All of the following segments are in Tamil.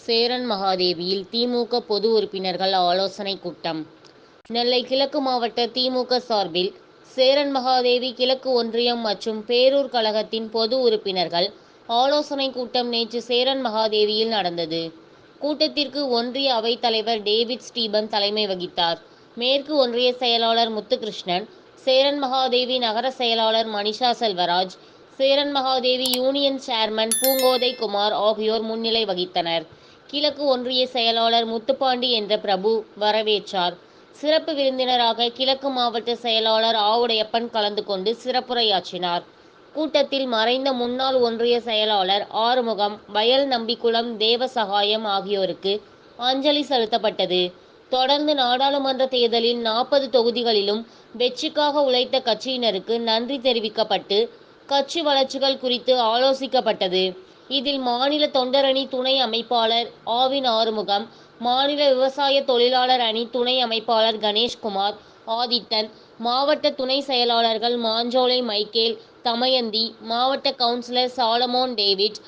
சேரன் மகாதேவியில் திமுக பொது உறுப்பினர்கள் ஆலோசனை கூட்டம். நெல்லை கிழக்கு மாவட்ட திமுக சார்பில் சேரன் மகாதேவி கிழக்கு ஒன்றியம் மற்றும் பேரூர் கழகத்தின் பொது உறுப்பினர்கள் ஆலோசனை கூட்டம் நேற்று சேரன் மகாதேவியில் நடந்தது. கூட்டத்திற்கு ஒன்றிய அவைத் தலைவர் டேவிட் ஸ்டீபன் தலைமை வகித்தார். மேற்கு ஒன்றிய செயலாளர் முத்துகிருஷ்ணன், சேரன் மகாதேவி நகர செயலாளர் மனிஷா செல்வராஜ், சேரன் மகாதேவி யூனியன் சேர்மன் பூங்கோதை குமார் ஆகியோர் முன்னிலை வகித்தனர். கிழக்கு ஒன்றிய செயலாளர் முத்துப்பாண்டி என்ற பிரபு வரவேற்றார். சிறப்பு விருந்தினராக கிழக்கு மாவட்ட செயலாளர் ஆவுடையப்பன் கலந்து கொண்டு சிறப்புரையாற்றினார். கூட்டத்தில் மறைந்த முன்னாள் ஒன்றிய செயலாளர் ஆறுமுகம், வயல் நம்பிக்குளம் தேவசகாயம் ஆகியோருக்கு அஞ்சலி செலுத்தப்பட்டது. தொடர்ந்து நாடாளுமன்ற தேர்தலில் 40 தொகுதிகளிலும் வெற்றிக்காக உழைத்த கட்சியினருக்கு நன்றி தெரிவிக்கப்பட்டு கட்சி வளர்ச்சிகள் குறித்து ஆலோசிக்கப்பட்டது. இதில் மாநில தொண்டரணி துணை அமைப்பாளர் ஆவின் ஆறுமுகம், மாநில விவசாய தொழிலாளர் அணி துணை அமைப்பாளர் கணேஷ்குமார், ஆதித்தன், மாவட்ட துணை செயலாளர்கள் மாஞ்சோலை மைக்கேல், தமயந்தி, மாவட்ட கவுன்சிலர் சாலமோன் டேவிட்,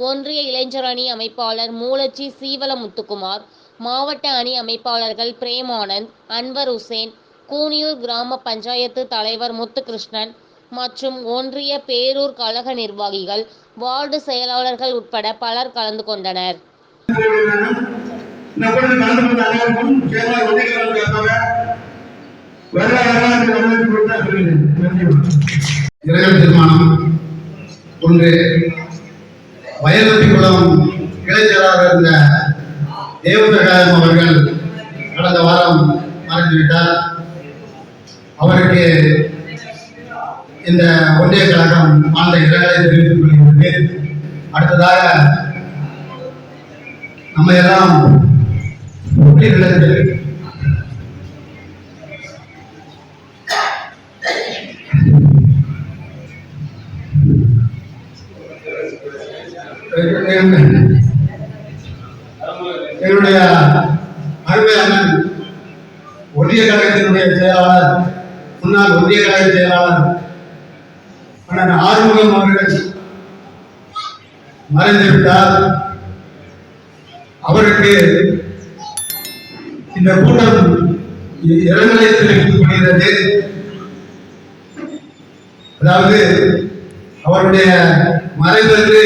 ஒன்றிய இளைஞர் அணி அமைப்பாளர் மூலச்சி சீவலமுத்துக்குமார், மாவட்ட அணி அமைப்பாளர்கள் பிரேமானந்த், அன்வர் உசேன், கூனியூர் கிராம பஞ்சாயத்து தலைவர் முத்துகிருஷ்ணன் மற்றும் ஒன்றிய பேரூர் கழக நிர்வாகிகள், வார்டு செயலாளர்கள் உட்பட பலர் கலந்து கொண்டனர். ஒன்று, வயல்வெட்டிக்குளம் கிளை செயலாளர் இருந்த தேவசகாயம் அவர்கள் கடந்த வாரம் மறைந்துவிட்டார். அவருக்கு இந்த ஒன்றிய கழகம் ஆண்ட இரங்கலை தெரிவித்துக் கொள்கிறது. அடுத்ததாக நம்ம எல்லாம் எங்களுடைய அருமை அண்ணன் ஒன்றிய கழகத்தினுடைய செயலாளர், முன்னாள் ஒன்றிய கழக செயலாளர் அண்ணன் ஆறுமுகம் அவர்கள் மறைந்துவிட்டார். அவருக்கு இந்த கூட்டம் இரங்கலை தெரிவித்துக் கொள்கிறது. அதாவது அவருடைய மறைவிற்கு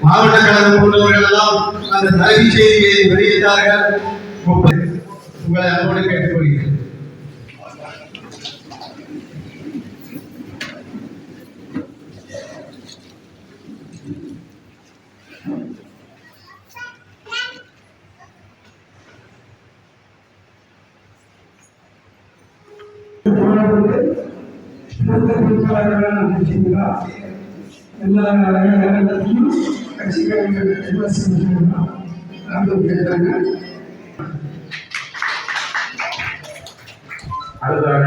மாவட்ட கழகம் போன்றவர்கள் எல்லாம் அந்த தலைமை செய்தியை வெளியிட்டார்கள். உங்களை அன்போடு கேட்டுக்கொள்கிறேன். அடுத்ததாக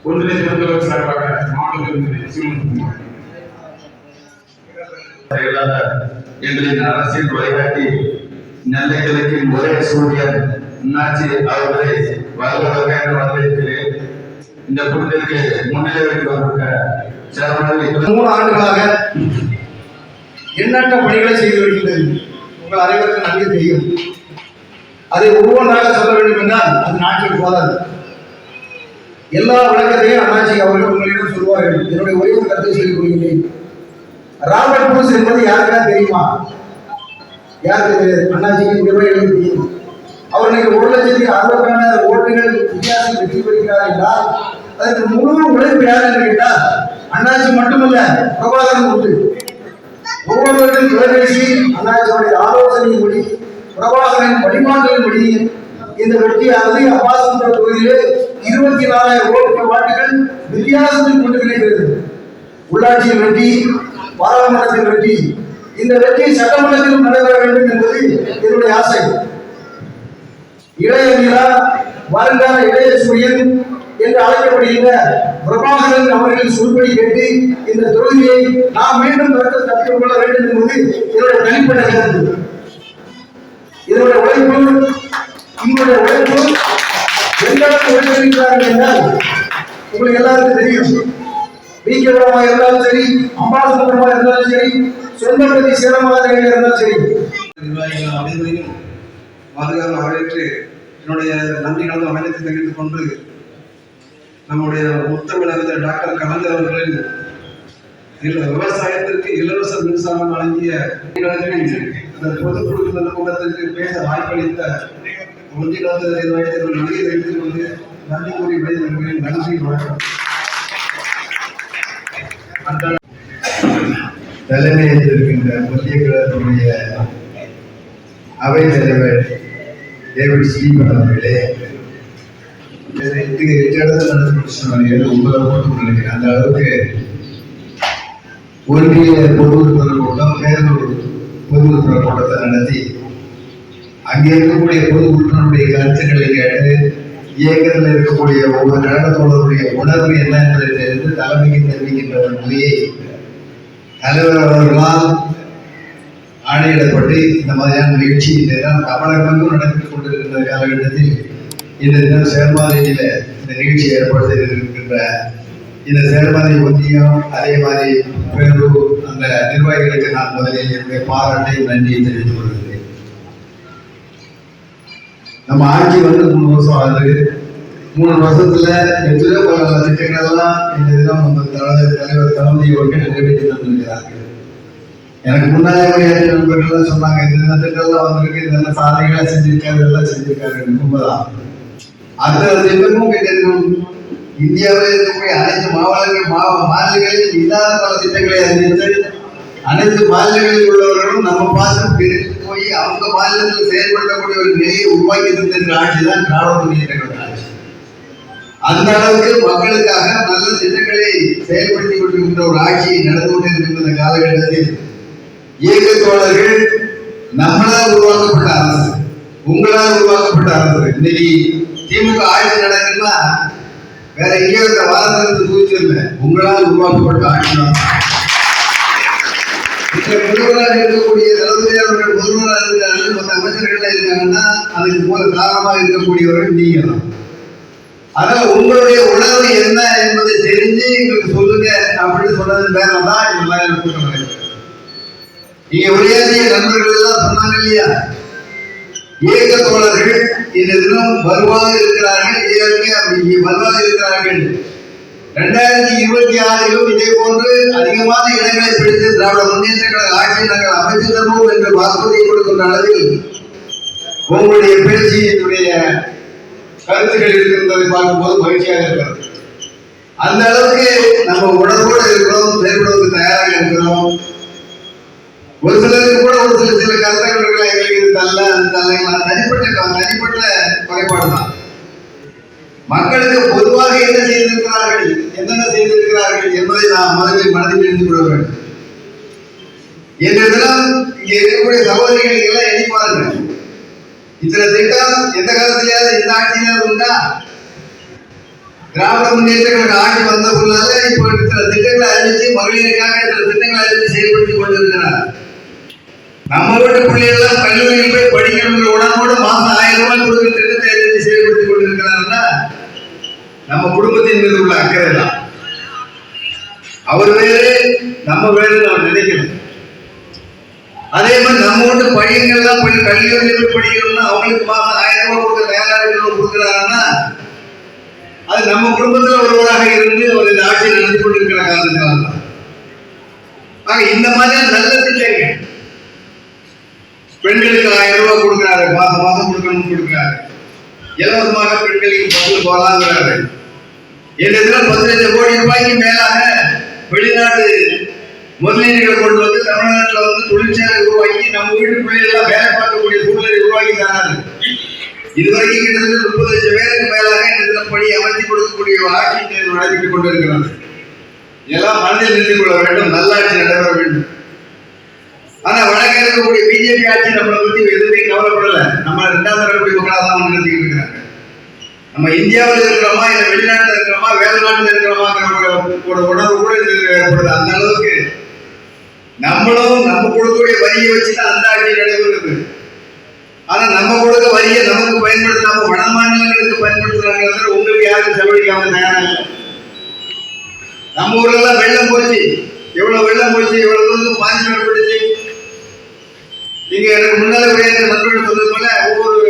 ஒன்றிய தொண்டர்கள் சார்பாக மாவட்ட செயலாளர் எங்களின் அரசியல் வழிகாட்டி நெல்லை கிழக்கின் ஒரே சூரியன் அண்ணாச்சி அவர்களை வரவேற்க வரவேற்கிறேன். இந்த கூட்டத்திற்கு முன்னிலை வைத்து வந்திருக்க 3 ஆண்டுகளாக எண்ணற்ற பணிகளை செய்து வருகிறது. உங்கள் அனைவருக்கும் நன்கு தெரியும். அதை ஒவ்வொன்றாக சொல்ல வேண்டும் என்றால் அது நாட்டில் போதாது. எல்லா விளக்கத்தையும் அண்ணாச்சி அவர்கள் உங்களிடம் சொல்வார்கள். என்னுடைய ஒரே ஒரு கருத்தை சொல்லிக் கொள்கிறேன். ராபர்ட் புரூஸ் என்பது யாருக்கா தெரியுமா? யாருக்கு தெரியாது? அண்ணாச்சிக்கு நிர்வாகிகளுக்கு தெரியும். அவர் இன்னைக்கு 1,60,000 ஓட்டுகள் வித்தியாசம் வெற்றி பெறுகிறார் என்றால் அதற்கு முழு உழைப்பு யார் என்று கேட்டால் அண்ணாச்சி மட்டுமல்ல, பிரபாகரன் உண்டு. ஒவ்வொருவரும் தொலைபேசி அண்ணாச்சியுடைய ஆலோசனையின்படி, பிரபாகரன் வழிமாற்றலின்படி இந்த வெற்றியானது அப்பாசமுத்திர தொகுதியிலே 24,000 வாக்குகள் வித்தியாசத்தில் கொண்டு கிடைக்கிறது. உள்ளாட்சியின் வெற்றி, பாராளுமன்றத்தின் வெற்றி, இந்த வெற்றி சட்டமன்றத்திலும் நடைபெற வேண்டும் என்பது என்னுடைய ஆசை. இளைய நிலா, வருங்கால இளைய சூரியன் என்று அழைக்கப்படுகின்ற பிரபாகரன் அவர்கள் சொல்படி கேட்டு இந்த தொகுதியை நாம் மீண்டும் தப்பிக் கொள்ள வேண்டும் என்பது என்னுடைய தனிப்பட்ட கருத்து. இதனுடைய உழைப்பு, உங்களுடைய உழைப்பு எந்த அளவுக்கு உழைத்திருக்கிறார்கள் என்றால் உங்களுக்கு எல்லாருக்கும் தெரியும். வீக்கபுரமாக இருந்தாலும் சரி, அம்பாசபுரமாக இருந்தாலும் சரி, சொந்தபதி சேலமாக இருந்தாலும் சரி, நிர்வாகிகள் அனைவரையும் பாதுகாப்பு வரவேற்று என்னுடைய நன்றி கலந்த வணக்கத்தை தெரிவித்துக் கொண்டு நம்முடைய முத்தமிழர் டாக்டர் கலைஞர் அவர்களின் விவசாயத்திற்கு இலவச மின்சாரம் வழங்கிய அந்த பொதுக்குழு கூட்டத்திற்கு பேச வாய்ப்பளித்த ஒன்றிய நிர்வாகத்திற்கு நன்றி தெரிவித்துக் கொண்டு நன்றி கூறி விடைபெறுகிறேன். நன்றி, வணக்கம். தலைமையேற்றிருக்கின்ற ஒன்றிய கழகத்துடைய அவைத் தலைவர் டேவிட் ஸ்ரீபன் அவர்களே, இங்கு 8 இடத்துல நடந்த உங்களை போட்டு நினைக்கிறேன். அந்த அளவுக்கு ஒன்றிய பொது உறுப்பினர் கூட்டம் பேரூர் பொது உறுப்பினர் கூட்டத்தை நடத்தி அங்கே இருக்கக்கூடிய பொது உறுப்பினருடைய கருத்துக்களை கேட்டு இயக்கத்தில் இருக்கக்கூடிய ஒவ்வொரு கழகத்தோழருடைய உணர்வு என்ன என்பதை தெரிந்து தலைமைக்கு தெரிவிக்கின்ற ஒரு மொழியை தலைவர் அவர்களால் ஆணையிடப்பட்டு இந்த மாதிரியான நிகழ்ச்சி தமிழகமெங்கும் நடைபெற்றுக் கொண்டிருக்கின்ற காலகட்டத்தில் இந்த தினம் சேர்மாதிரியில இந்த நிகழ்ச்சி ஏற்பாடு செய்திருக்கின்ற இந்த சேர்மாதி ஒன்றியம், அதே மாதிரி பேரூர் அந்த நிர்வாகிகளுக்கு நான் முதலில் என்னுடைய பாராட்டை நன்றியை தெரிவித்துக் கொள்கிறேன். நம்ம ஆட்சி வந்து 3 வருஷம் ஆகுது. 3 வருஷத்துல எத்தனையோ பல திட்டங்கள்லாம் இந்த தினம் நம்ம தலைவர் தளபதி அவர்கள் நிறைவேற்றி தந்திருக்கிறார்கள். எனக்கு முன்னாடி நண்பர்கள் சொன்னாங்க, இந்த திட்டம்லாம் வந்திருக்கு, இதெல்லாம் சாதனைகளா செஞ்சிருக்காரு, இதெல்லாம் செஞ்சிருக்காரு. உண்மைதான். அந்த திட்டமும் இந்தியாவில் இருக்கக்கூடிய அனைத்து மாநிலங்களில் இல்லாத பல திட்டங்களை அறிவித்து அனைத்து மாநிலங்களில் உள்ளவர்களும் நம்ம பார்த்து போய் அவங்க மாநிலத்தில் செயல்படுத்தக்கூடிய ஒரு நிலையை உருவாக்கி தந்திருக்கிற ஆட்சி தான் திராவிட முன்னேற்ற கழக ஆட்சி. அந்த அளவுக்கு மக்களுக்காக நல்ல திட்டங்களை செயல்படுத்தி கொண்டிருக்கின்ற ஒரு ஆட்சி நடந்து கொண்டிருக்கின்ற காலகட்டத்தில் இயக்க தோழர்கள் நம்மளால் உருவாக்கப்பட்ட அரசு, உங்களால் உருவாக்கப்பட்ட அரசு. இன்னைக்கு திமுக ஆட்சி நடக்குன்னா வேற எங்கேயோ இந்த வாரத்திலிருந்து குறிச்சிருந்த உங்களால் உருவாக்கப்பட்ட ஆட்சி தான். இந்த முதல்வராக இருக்கக்கூடிய தலைவர்கள் முதல்வராக இருக்கிறார்கள், மற்ற அமைச்சர்கள் இருக்காங்கன்னா அதுக்கு மூல காரணமாக இருக்கக்கூடியவர்கள் நீங்க தான். அதனால உங்களுடைய உணர்வு என்ன என்பதை தெரிஞ்சு எங்களுக்கு சொல்லுங்க அப்படின்னு சொன்னது பேரம் தான் இதெல்லாம் கூட்டம். நீங்க உரையாற்றிய நண்பர்கள் எல்லாம் சொன்னாங்க இல்லையா, இயக்க தோழர்கள் இந்த தினம் வருவாக இருக்கிறார்கள், வருவாக இருக்கிறார்கள். 2026 இதே போன்று அதிகமான இடங்களை பிடித்து திராவிட முன்னேற்ற கழக ஆட்சி நாங்கள் அமைத்து தருவோம் என்ற வாக்குறுதியை கொடுக்கின்ற அளவில் உங்களுடைய பேச்சினுடைய கருத்துக்கள் இருக்கின்றதை பார்க்கும்போது மகிழ்ச்சியாக இருக்கிறது. அந்த அளவுக்கு நம்ம உணர்வோடு இருக்கிறோம், செயல்படுவதற்கு தயாராக இருக்கிறோம். ஒரு சிலருக்கு கூட ஒரு சில கருத்துக்கள் எங்களுக்கு தனிப்பட்ட குறைபாடு தான். மக்களுக்கு பொதுவாக என்ன செய்திருக்கிறார்கள், என்னென்ன செய்திருக்கிறார்கள் என்பதை நாம் மனதில் இருந்து கொள்ள வேண்டும். இன்றைய தினம் இங்கே இருக்கக்கூடிய சகோதரிகள் எல்லாம் எண்ணி பாருங்க, இத்தனை திட்டம் எந்த காலத்திலேயாவது இந்த ஆட்சியில உண்டா? திராவிட முன்னேற்ற கழக ஆட்சி வந்த பொருளால இப்போ இத்தனை திட்டங்களை அறிவிச்சு மகளிருக்காக இத்தனை திட்டங்களை அறிவிச்சு செயல்படுத்தி கொண்டிருக்கிறார். நம்ம வீட்டு பிள்ளைகள் கல்லூரியில் போய் படிக்கணுங்கிற உணர்வோடு மாசம் 1000 ரூபாய் கொடுக்கிற திட்டத்தை அறிவிச்சு செயல்படுத்தி கொண்டிருக்கிறாருன்னா நம்ம குடும்பத்தின் மீது உள்ள அக்கறை தான். அவர் வேறு நம்ம வேறு நம்ம நினைக்கணும். அதே மாதிரி நம்ம வீட்டு பையன்கள்லாம் போய் கல்லூரியில் போய் படிக்கணும்னா அவங்களுக்கு மாசம் 1000 ரூபாய் கொடுக்க தயாராக கொடுக்குறாங்கன்னா அது நம்ம குடும்பத்தில் ஒருவராக இருந்து அவர் இந்த ஆட்சியை நடந்து கொண்டிருக்கிற காரணத்தினால தான். ஆக இந்த மாதிரியான நல்ல திட்டங்கள் பெண்களுக்கு 1000 ரூபாய் கொடுக்கிறாரு, மாதம் கொடுக்கணும்னு கொடுக்கிறாரு. இலவசமாக பெண்களுக்கு பஸ்ஸில் போகலாங்கிறாரு. இந்த தினம் 10 லட்சம் கோடி ரூபாய்க்கு மேலாக வெளிநாட்டு முதலீடுகளை கொண்டு வந்து தமிழ்நாட்டில் வந்து தொழிற்சாலை உருவாக்கி நம்ம வீட்டு பிள்ளைகள் வேலை பார்க்கக்கூடிய சூழ்நிலை உருவாக்கி தராது. இதுவரைக்கும் கிட்டத்தட்ட 30 லட்சம் பேருக்கு மேலாக இந்த தினம் பணி அமைத்து கொடுக்கக்கூடிய ஆட்சி நடைபெற்றுக் கொண்டிருக்கிறது. இதெல்லாம் மனதில் நிறுத்திக் கொள்ள வேண்டும், நல்லாட்சி நடைபெற வேண்டும். ஆனா வழக்க இருக்கக்கூடிய பிஜேபி ஆட்சி நம்மளை பத்தி எதுவுமே கவலைப்படல. நம்ம 2வது தரக்கூடிய மக்களாக தான் நினைச்சுக்கிட்டு இருக்கிறாங்க. நம்ம இந்தியாவில் இருக்கிறோமா இல்ல வெளிநாட்டில் இருக்கிறோமா வேலை நாட்டில் இருக்கிறோமாங்கிற ஒரு உணர்வு கூட ஏற்படுது. அந்த அளவுக்கு நம்மளும் நம்ம கொடுக்கக்கூடிய வரியை வச்சுதான் அந்த ஆட்சி நடைபெறுது. ஆனா நம்ம கொடுக்க வரியை நமக்கு பயன்படுத்தாம வட மாநிலங்களுக்கு பயன்படுத்துறாங்க. உங்களுக்கு யாரும் செலவழிக்காம தயாரா இல்லை. நம்ம ஊர்ல எல்லாம் வெள்ளம் போச்சு, எவ்வளவு வெள்ளம் போச்சு, எவ்வளவு தூரத்துக்கு பாதிப்பு ஏற்பட்டுச்சு. நீங்க எனக்கு முன்னால உரையாற்ற நண்பர்கள் சொன்னது போல ஒவ்வொரு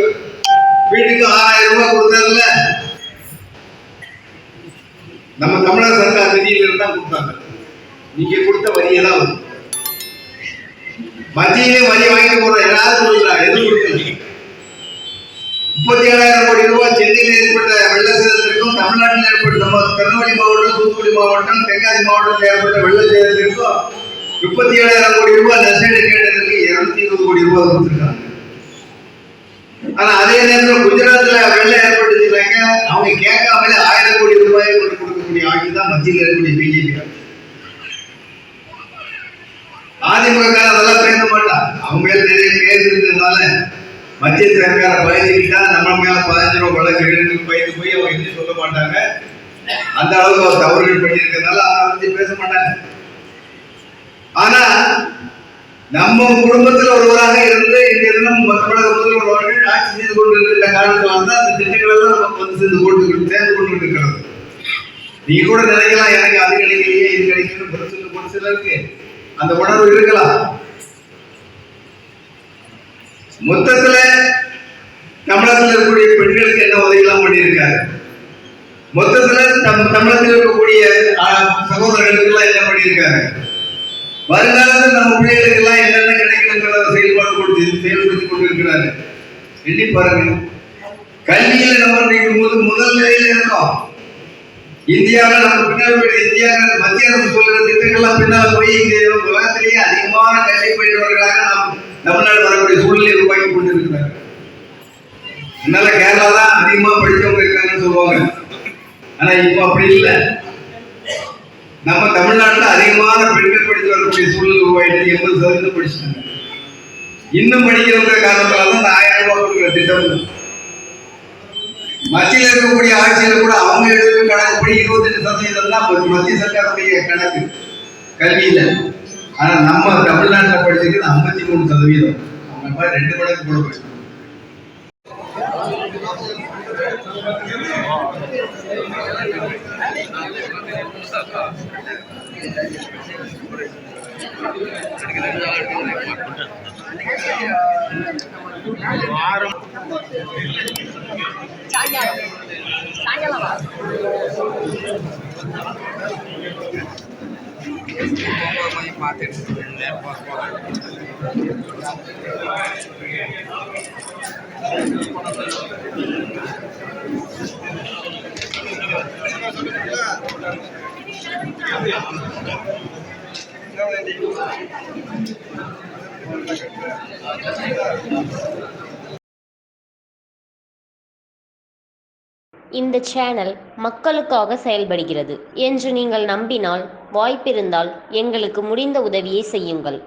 வீட்டுக்கும் 6000 ரூபாய் கொடுத்தாங்கல்ல, நம்ம தமிழக சர்க்கார் நிதியில இருந்தா கொடுத்தாங்க. நீங்க கொடுத்த வரியெல்லாம் வரும். மத்தியிலே வரி வாங்கிட்டு போறோம். யாராவது சொல்லுங்களா? எதுவும் கொடுக்கல. 37,000 கோடி ரூபாய் சென்னையில் ஏற்பட்ட வெள்ள சேதத்திற்கும், தமிழ்நாட்டில் ஏற்பட்ட நம்ம திருநெல்வேலி மாவட்டம், தூத்துக்குடி மாவட்டம், தென்காசி மாவட்டத்தில் ஏற்பட்ட வெள்ள சேதத்திற்கும் 37,000 கோடி ரூபாய் நஷ்டஈடு கேட்டதற்கு 220 கோடி ரூபாய் கொடுத்துருக்காங்க. ஆனா அதே நேரத்தில் குஜராத்ல வெள்ளம் ஏற்பட்டுச்சுனாங்க, அவங்க கேட்காமலே 1000 கோடி ரூபாயை கொண்டு கொடுக்கக்கூடிய ஆட்சி தான் மத்தியில் இருக்கக்கூடிய பிஜேபி. அதிமுக அதெல்லாம் பேச மாட்டான். அவங்க மேல நிறைய பேர் இருந்ததுனால மத்திய சர்க்கார பயந்துக்கிட்டா நம்ம மேல 15 ரூபாய் வழக்கு எடுத்து பயந்து போய் அவங்க எதுவும் சொல்ல மாட்டாங்க. அந்த அளவுக்கு அவர் தவறுகள் பண்ணியிருக்கிறதுனால அதை பத்தி பேச மாட்டாங்க. ஆனா நம்ம குடும்பத்தில் ஒருவராக இருந்து இந்த தினம் தமிழக முதல்வர் அவர்கள் ஆட்சி செய்து கொண்டிருக்கிற காரணத்தினால தான் அந்த திட்டங்கள் எல்லாம் நமக்கு வந்து சேர்ந்து கொண்டு இருக்கிறது. நீங்க கூட நினைக்கலாம், எனக்கு அது கிடைக்கலையே இது கிடைக்கணும் ஒரு சிலருக்கு அந்த உணர்வு இருக்கலாம். மொத்தத்துல தமிழகத்தில் இருக்கக்கூடிய பெண்களுக்கு என்ன உதவியெல்லாம் பண்ணியிருக்காரு, மொத்தத்துல தமிழகத்தில் இருக்கக்கூடிய சகோதரர்களுக்கு எல்லாம் என்ன பண்ணியிருக்காரு, வருங்காலத்தில் நம்ம பிள்ளைகளுக்கு எல்லாம் என்னென்ன கிடைக்கணுங்கிறத செயல்படுத்தி கொண்டிருக்கிறாரு. எண்ணி பாருங்க. கல்வியில நம்ம முதல் நிலையில இருக்கோம். இந்தியாவில் நம்ம பின்னாடி இந்தியா மத்திய அரசு சொல்கிற திட்டங்கள்லாம் பின்னால் போய் இங்க உலகத்திலேயே அதிகமான கல்வி பயின்றவர்களாக நாம் தமிழ்நாடு வரக்கூடிய சூழ்நிலை உருவாக்கி கொண்டிருக்கிறார். அதனால கேரளா தான் அதிகமா படிச்சவங்க இருக்காங்கன்னு சொல்லுவாங்க. ஆனா இப்ப அப்படி இல்லை. நம்ம தமிழ்நாட்டில் அதிகமான பெண்கள் படித்து வரக்கூடிய சூழ்நிலை உருவாயிட்டு 80% படிச்சுட்டாங்க. இன்னும் படிக்கிறவங்க காரணத்தால தான் இந்த 1000 ரூபாய் கொடுக்குற திட்டம். மத்தியில் இருக்கக்கூடிய ஆட்சியில கூட அவங்க எடுத்து கணக்குப்படி 28% தான் மத்திய சர்க்காருடைய கணக்கு கல்வியில. ஆனா நம்ம தமிழ்நாட்டில் படிச்சிருக்கிறது 53%. அவங்க மாதிரி 2 மடங்கு கூட போயிடும். இந்த சேனல் மக்களுக்காக செயல்படுகிறது என்று நீங்கள் நம்பினால், வாய்ப்பிருந்தால் எங்களுக்கு முடிந்த உதவியை செய்யுங்கள்.